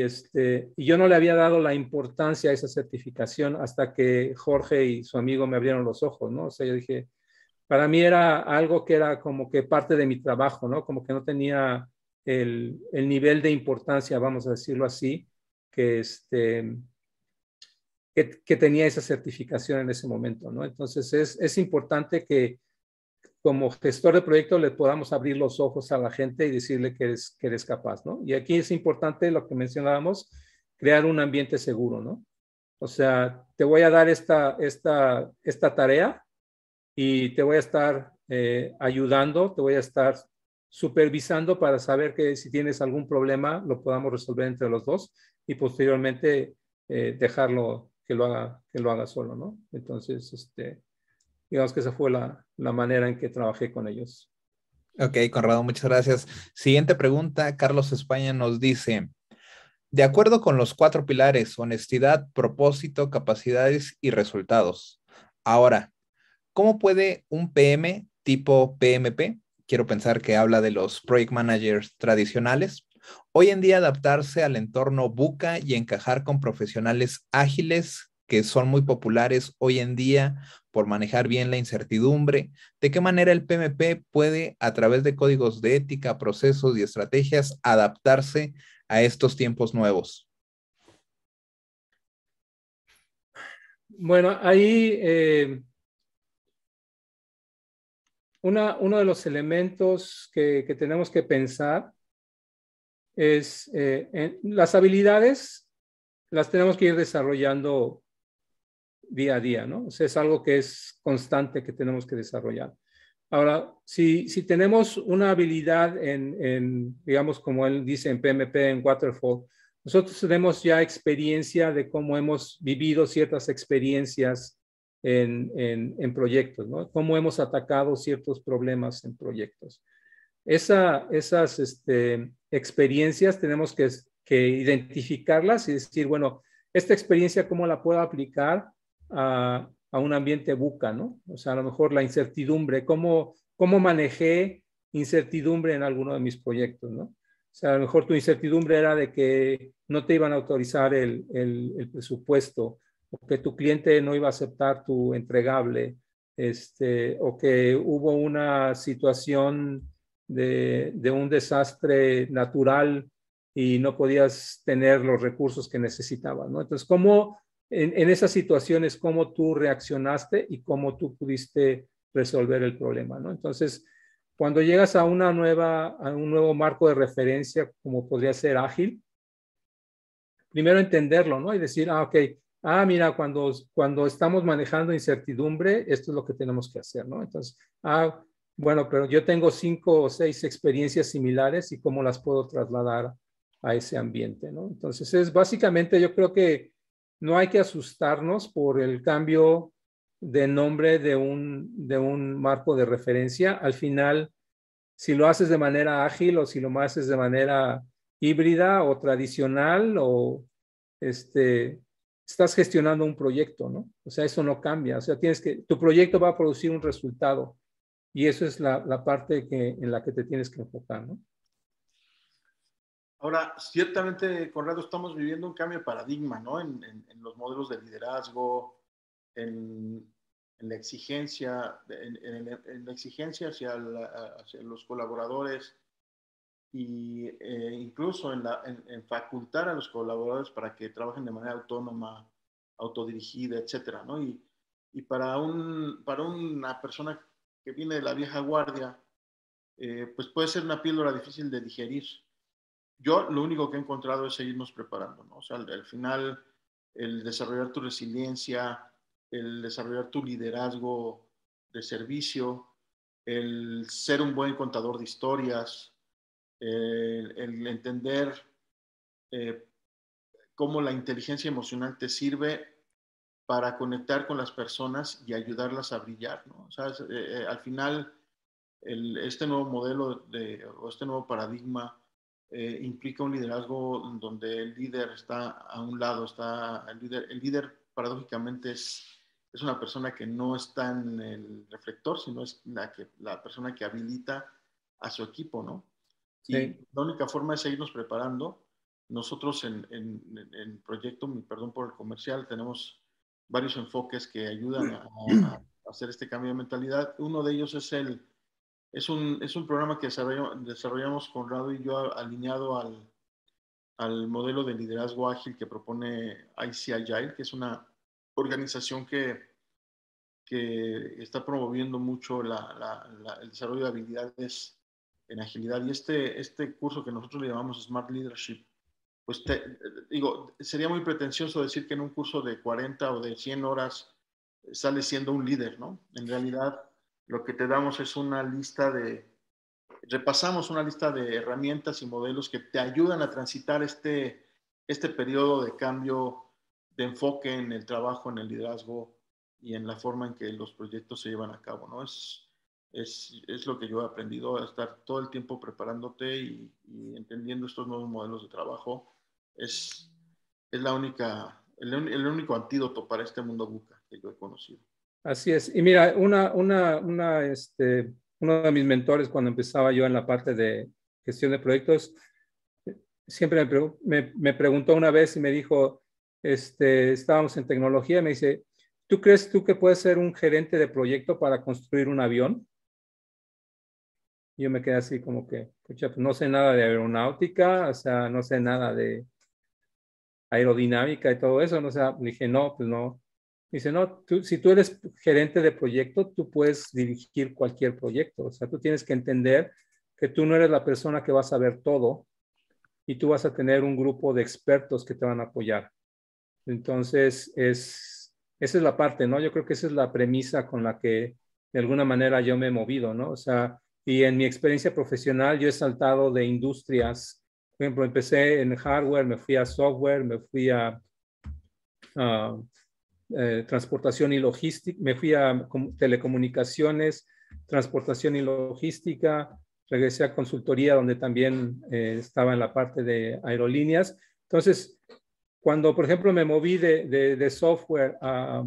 Speaker 1: yo no le había dado la importancia a esa certificación hasta que Jorge y su amigo me abrieron los ojos, ¿no? O sea, yo dije, para mí era algo que era como que parte de mi trabajo, ¿no? Como que no tenía el nivel de importancia, vamos a decirlo así, que tenía esa certificación en ese momento, ¿no? Entonces es importante que como gestor de proyecto le podamos abrir los ojos a la gente y decirle que eres capaz, ¿no? Y aquí es importante lo que mencionábamos, crear un ambiente seguro, ¿no? O sea, te voy a dar esta tarea y te voy a estar ayudando, te voy a estar supervisando para saber que si tienes algún problema lo podamos resolver entre los dos y posteriormente dejarlo que lo haga solo, ¿no? Entonces, digamos que esa fue la manera en que trabajé con ellos.
Speaker 2: Ok, Conrado, muchas gracias. Siguiente pregunta, Carlos España nos dice, de acuerdo con los 4 pilares, honestidad, propósito, capacidades y resultados. Ahora, ¿cómo puede un PM tipo PMP, quiero pensar que habla de los project managers tradicionales, hoy en día adaptarse al entorno VUCA y encajar con profesionales ágiles que son muy populares hoy en día por manejar bien la incertidumbre? ¿De qué manera el PMP puede, a través de códigos de ética, procesos y estrategias, adaptarse a estos tiempos nuevos?
Speaker 1: Bueno, ahí uno de los elementos que tenemos que pensar es las habilidades las tenemos que ir desarrollando día a día, ¿no? O sea, es algo que es constante que tenemos que desarrollar. Ahora, si tenemos una habilidad digamos, como él dice en PMP, en Waterfall, nosotros tenemos ya experiencia de cómo hemos vivido ciertas experiencias en proyectos, ¿no? Cómo hemos atacado ciertos problemas en proyectos. Esas experiencias tenemos que identificarlas y decir, bueno, esta experiencia, ¿cómo la puedo aplicar a un ambiente VUCA, ¿no? O sea, a lo mejor la incertidumbre, ¿cómo manejé incertidumbre en alguno de mis proyectos, ¿no? O sea, a lo mejor tu incertidumbre era de que no te iban a autorizar el presupuesto, o que tu cliente no iba a aceptar tu entregable, o que hubo una situación de un desastre natural y no podías tener los recursos que necesitabas, ¿no? Entonces, ¿cómo en esas situaciones, cómo tú reaccionaste y cómo tú pudiste resolver el problema, ¿no? Entonces, cuando llegas a un nuevo marco de referencia, como podría ser ágil, primero entenderlo, ¿no? Y decir, ok, mira, cuando estamos manejando incertidumbre, esto es lo que tenemos que hacer, ¿no? Entonces, bueno, pero yo tengo 5 o 6 experiencias similares y cómo las puedo trasladar a ese ambiente, ¿no? Entonces, es básicamente, yo creo que no hay que asustarnos por el cambio de nombre de un marco de referencia. Al final, si lo haces de manera ágil o si lo haces de manera híbrida o tradicional o estás gestionando un proyecto, ¿no? O sea, eso no cambia. O sea, tu proyecto va a producir un resultado y eso es la parte en la que te tienes que enfocar, ¿no?
Speaker 3: Ahora, ciertamente, Conrado, estamos viviendo un cambio de paradigma, ¿no? En los modelos de liderazgo, en la exigencia, en la exigencia hacia los colaboradores y incluso en facultar a los colaboradores para que trabajen de manera autónoma, autodirigida, etcétera, ¿no? Y para una persona que viene de la vieja guardia, pues puede ser una píldora difícil de digerir. Yo lo único que he encontrado es seguirnos preparando, ¿no? O sea, al final, el desarrollar tu resiliencia, el desarrollar tu liderazgo de servicio, el ser un buen contador de historias, el entender cómo la inteligencia emocional te sirve para conectar con las personas y ayudarlas a brillar, ¿no? O sea, al final, este nuevo modelo o este nuevo paradigma implica un liderazgo donde el líder está a un lado, el líder paradójicamente es una persona que no está en el reflector, sino es la persona que habilita a su equipo, ¿no?
Speaker 1: Sí.
Speaker 3: Y la única forma es seguirnos preparando. Nosotros en Proyecto, perdón por el comercial, tenemos varios enfoques que ayudan a hacer este cambio de mentalidad. Uno de ellos es un programa que desarrollamos Conrado y yo alineado al modelo de liderazgo ágil que propone IC Agile, que es una organización que está promoviendo mucho el desarrollo de habilidades en agilidad. Y este curso que nosotros le llamamos Smart Leadership, pues digo, sería muy pretencioso decir que en un curso de 40 o de 100 horas sales siendo un líder, ¿no? En realidad, lo que te damos es repasamos una lista de herramientas y modelos que te ayudan a transitar este periodo de cambio de enfoque en el trabajo, en el liderazgo y en la forma en que los proyectos se llevan a cabo, ¿no? Es lo que yo he aprendido, a estar todo el tiempo preparándote y entendiendo estos nuevos modelos de trabajo. Es el único antídoto para este mundo VUCA que yo he conocido.
Speaker 1: Así es. Y mira, uno de mis mentores cuando empezaba yo en la parte de gestión de proyectos, siempre me preguntó una vez y me dijo, estábamos en tecnología, me dice, ¿tú crees que puedes ser un gerente de proyecto para construir un avión? Y yo me quedé así como que, pucha, pues no sé nada de aeronáutica, o sea, no sé nada de aerodinámica y todo eso, ¿no? O sea, le dije, no, pues no. Dice, no, si tú eres gerente de proyecto, tú puedes dirigir cualquier proyecto. O sea, tú tienes que entender que tú no eres la persona que va a saber todo y tú vas a tener un grupo de expertos que te van a apoyar. Entonces, esa es la parte, ¿no? Yo creo que esa es la premisa con la que de alguna manera yo me he movido, ¿no? O sea, y en mi experiencia profesional yo he saltado de industrias. Por ejemplo, empecé en hardware, me fui a software, me fui a transportación y logística, me fui a telecomunicaciones, transportación y logística, regresé a consultoría donde también estaba en la parte de aerolíneas. Entonces, cuando, por ejemplo, me moví de software a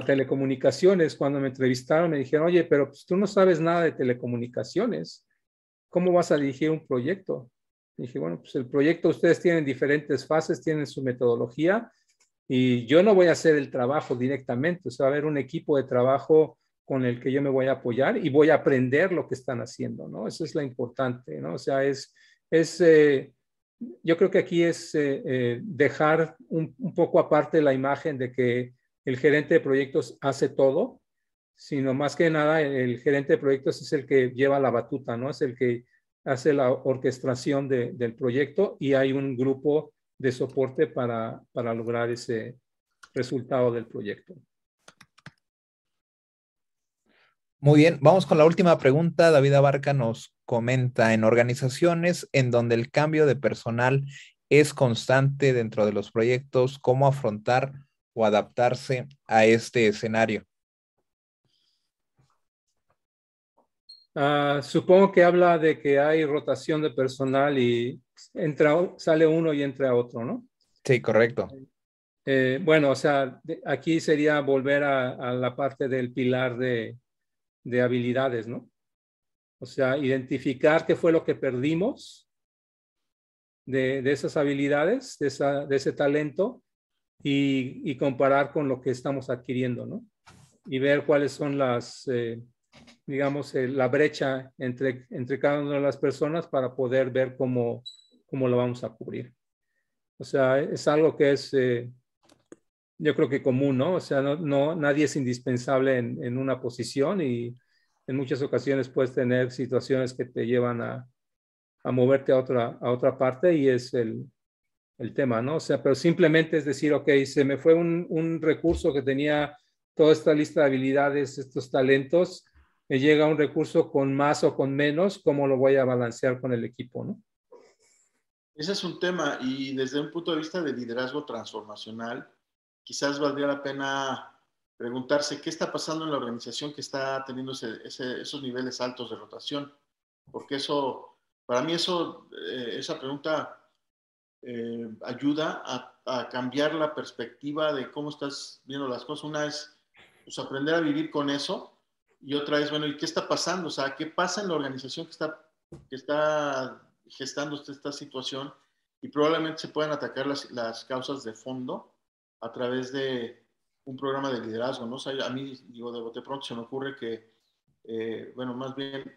Speaker 1: telecomunicaciones, cuando me entrevistaron me dijeron, oye, pero pues, tú no sabes nada de telecomunicaciones, ¿cómo vas a dirigir un proyecto? Y dije, bueno, pues el proyecto ustedes tienen diferentes fases, tienen su metodología, y yo no voy a hacer el trabajo directamente, o sea, va a haber un equipo de trabajo con el que yo me voy a apoyar y voy a aprender lo que están haciendo, ¿no? Eso es lo importante, ¿no? O sea, yo creo que aquí es dejar un poco aparte la imagen de que el gerente de proyectos hace todo sino más que nada el gerente de proyectos es el que lleva la batuta, ¿no? Es el que hace la orquestación del proyecto y hay un grupo de soporte para lograr ese resultado del proyecto.
Speaker 2: Muy bien, vamos con la última pregunta. David Abarca nos comenta, en organizaciones en donde el cambio de personal es constante dentro de los proyectos, ¿cómo afrontar o adaptarse a este escenario?
Speaker 1: Supongo que habla de que hay rotación de personal y sale uno y entra otro, ¿no?
Speaker 2: Sí, correcto.
Speaker 1: Bueno, o sea, aquí sería volver a la parte del pilar de habilidades, ¿no? O sea, identificar qué fue lo que perdimos de esas habilidades, de ese talento y comparar con lo que estamos adquiriendo, ¿no? Y ver cuáles son las, digamos, la brecha entre cada una de las personas para poder ver cómo lo vamos a cubrir. O sea, es algo que es, yo creo que común, ¿no? O sea, nadie es indispensable en una posición y en muchas ocasiones puedes tener situaciones que te llevan a moverte a otra parte y es el tema, ¿no? O sea, pero simplemente es decir, ok, se me fue un recurso que tenía toda esta lista de habilidades, estos talentos, me llega un recurso con más o con menos, ¿cómo lo voy a balancear con el equipo, ¿no?
Speaker 3: Ese es un tema y desde un punto de vista de liderazgo transformacional, quizás valdría la pena preguntarse qué está pasando en la organización que está teniendo esos niveles altos de rotación, porque eso, para mí esa pregunta ayuda a cambiar la perspectiva de cómo estás viendo las cosas. Una es pues, aprender a vivir con eso y otra es, bueno, ¿y qué está pasando? O sea, ¿qué pasa en la organización que está gestando esta situación? Y probablemente se puedan atacar las causas de fondo a través de un programa de liderazgo, ¿no? O sea, a mí, digo, de bote pronto se me ocurre que, bueno, más bien,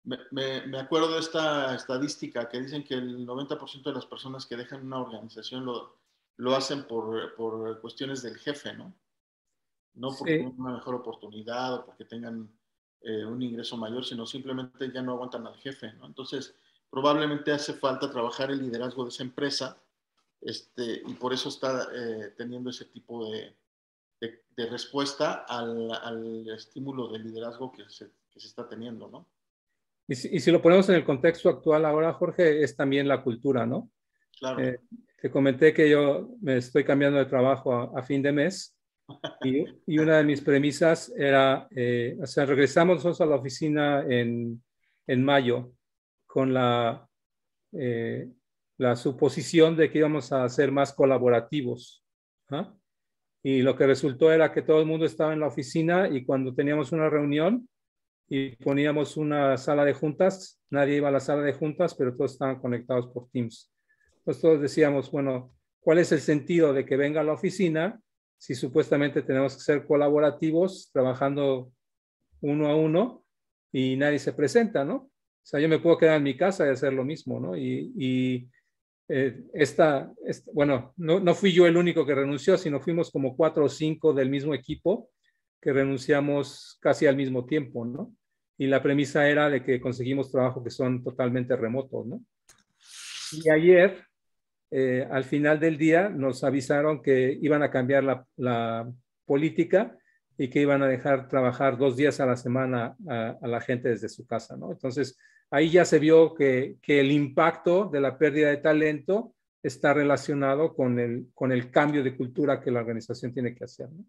Speaker 3: me acuerdo de esta estadística que dicen que el 90% de las personas que dejan una organización lo hacen por cuestiones del jefe, ¿no? No porque
Speaker 1: Sí.
Speaker 3: tengan una mejor oportunidad o porque tengan un ingreso mayor, sino simplemente ya no aguantan al jefe, ¿no? Entonces, probablemente hace falta trabajar el liderazgo de esa empresa y por eso está teniendo ese tipo de respuesta al estímulo de liderazgo que se está teniendo, ¿no?
Speaker 1: Y si lo ponemos en el contexto actual ahora, Jorge, es también la cultura, ¿no?
Speaker 3: Claro.
Speaker 1: Te comenté que yo me estoy cambiando de trabajo a fin de mes y una de mis premisas era, o sea, regresamos nosotros a la oficina en mayo con la suposición de que íbamos a ser más colaborativos, ¿ah? Y lo que resultó era que todo el mundo estaba en la oficina y cuando teníamos una reunión y poníamos una sala de juntas, nadie iba a la sala de juntas, pero todos estaban conectados por Teams. Entonces todos decíamos, bueno, ¿cuál es el sentido de que venga a la oficina si supuestamente tenemos que ser colaborativos, trabajando uno a uno y nadie se presenta, ¿no? O sea, yo me puedo quedar en mi casa y hacer lo mismo, ¿no? Bueno, no fui yo el único que renunció, sino fuimos como 4 o 5 del mismo equipo que renunciamos casi al mismo tiempo, ¿no? Y la premisa era de que conseguimos trabajo que son totalmente remotos, ¿no? Y ayer, al final del día, nos avisaron que iban a cambiar la política y que iban a dejar trabajar 2 días a la semana a la gente desde su casa, ¿no? Entonces, ahí ya se vio que el impacto de la pérdida de talento está relacionado con el cambio de cultura que la organización tiene que hacer, ¿no?